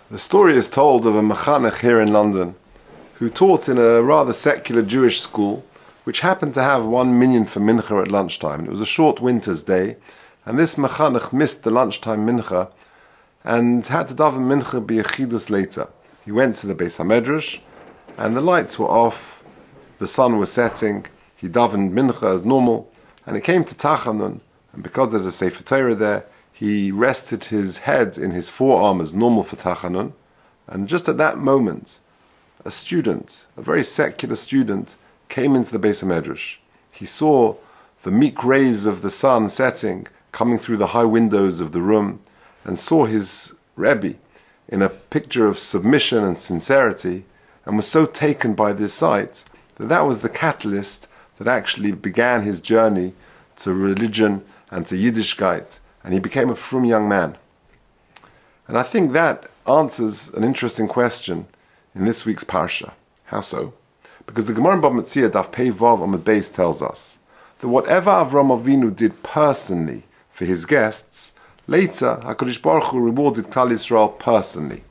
The story is told of a mechanech here in London who taught in a rather secular Jewish school which happened to have 1 minyan for mincha at lunchtime. It was a short winter's day, and this mechanech missed the lunchtime mincha and had to daven mincha b'yechidus later. He went to the Beis HaMedrash and the lights were off, the sun was setting, he davened mincha as normal, and it came to Tachanun, and because there's a Sefer Torah there, he rested his head in his forearm as normal for Tachanun, and just at that moment, a student, a very secular student, came into the Beis HaMedrash. He saw the meek rays of the sun setting, coming through the high windows of the room, and saw his Rabbi in a picture of submission and sincerity, and was so taken by this sight that that was the catalyst that actually began his journey to religion and to Yiddishkeit, and he became a frum young man. And I think that answers an interesting question in this week's parsha. How so? Because the Gemara in Bava Metzia Daf Pei Vav Amud Beis tells us that whatever Avram Avinu did personally for his guests, later HaKadosh Baruch Hu rewarded Klal Yisrael personally.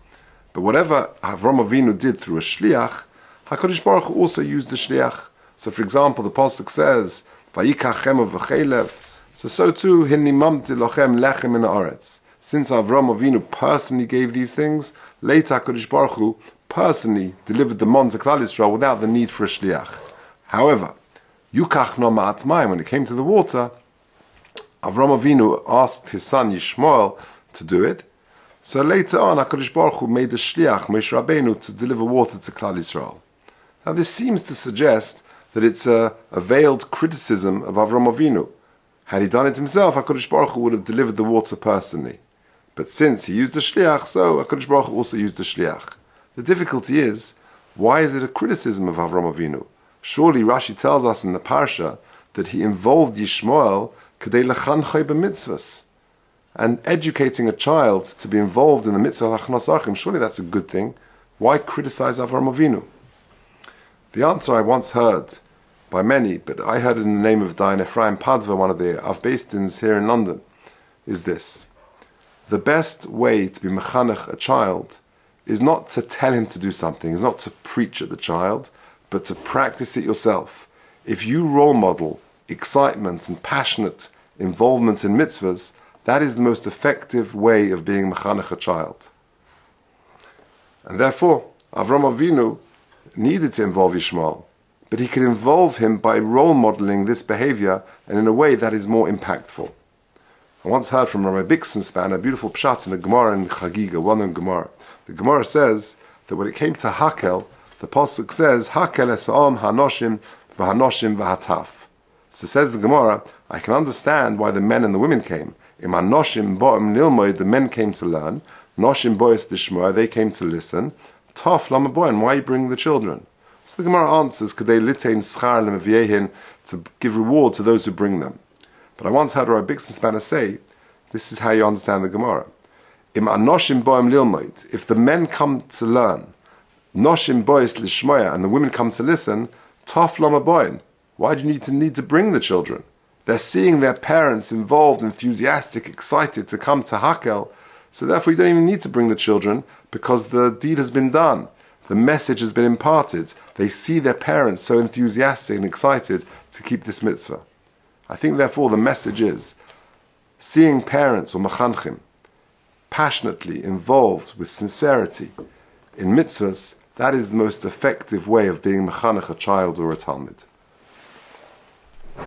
But whatever Avram Avinu did through a shliach, HaKadosh Baruch Hu also used the shliach. So for example, the pasuk says, Vayikachem v'chelev. So too, Hinimamti lochem lechem in haaretz. Since Avram Avinu personally gave these things, later HaKadosh Baruch Hu personally delivered the mon to Klal Yisrael without the need for a shliach. However, Yukach no ma'atzmayim, when it came to the water, Avram Avinu asked his son Yishmael to do it. So later on, HaKadosh Baruch Hu made the shliach, Moshe Rabbeinu, to deliver water to Klal Yisrael. Now this seems to suggest that it's a veiled criticism of Avram Avinu. Had he done it himself, HaKadosh Baruch Hu would have delivered the water personally. But since he used the shliach, so HaKadosh Baruch Hu also used the shliach. The difficulty is, why is it a criticism of Avram Avinu? Surely Rashi tells us in the parsha that he involved Yishmael kedei lechanchoi b'mitzvahs. And educating a child to be involved in the mitzvah of achnos archim, surely that's a good thing. Why criticize Avram Avinu? The answer I once heard by many, but I heard it in the name of Dayan Ephraim Padva, one of the Avbeistins here in London, is this. The best way to be mechanech a child is not to tell him to do something, is not to preach at the child, but to practice it yourself. If you role model excitement and passionate involvement in mitzvahs, that is the most effective way of being mechanech a child. And therefore, Avram Avinu needed to involve Yishmael, but he could involve him by role modeling this behavior and in a way that is more impactful. I once heard from Rabbi Bixenspan a beautiful pshat in a Gemara in Chagiga, well-known Gemara. The Gemara says that when it came to Hakel, the pasuk says, Hakel es'om hanoshim v'hanoshim v'hataf. So says the Gemara, I can understand why the men and the women came. Im hanoshim bo'em nilmoid, the men came to learn. Noshim bo'es dishmoa, they came to listen. Taf lama bo'en, why bring the children? So the Gemara answers, Kedei litein schar lemeviehin, to give reward to those who bring them. But I once heard Rabbi Bixenspan say, this is how you understand the Gemara. Im anoshim bo'em lilmoid, if the men come to learn, noshim bo'es lishmoya, and the women come to listen, taf lama bo'en, why do you need to bring the children? They're seeing their parents involved, enthusiastic, excited to come to Hakel, so therefore you don't even need to bring the children because the deed has been done. The message has been imparted. They see their parents so enthusiastic and excited to keep this mitzvah. I think therefore the message is, seeing parents or mechanchim passionately involved with sincerity in mitzvahs, that is the most effective way of being mechanech a child or a talmid.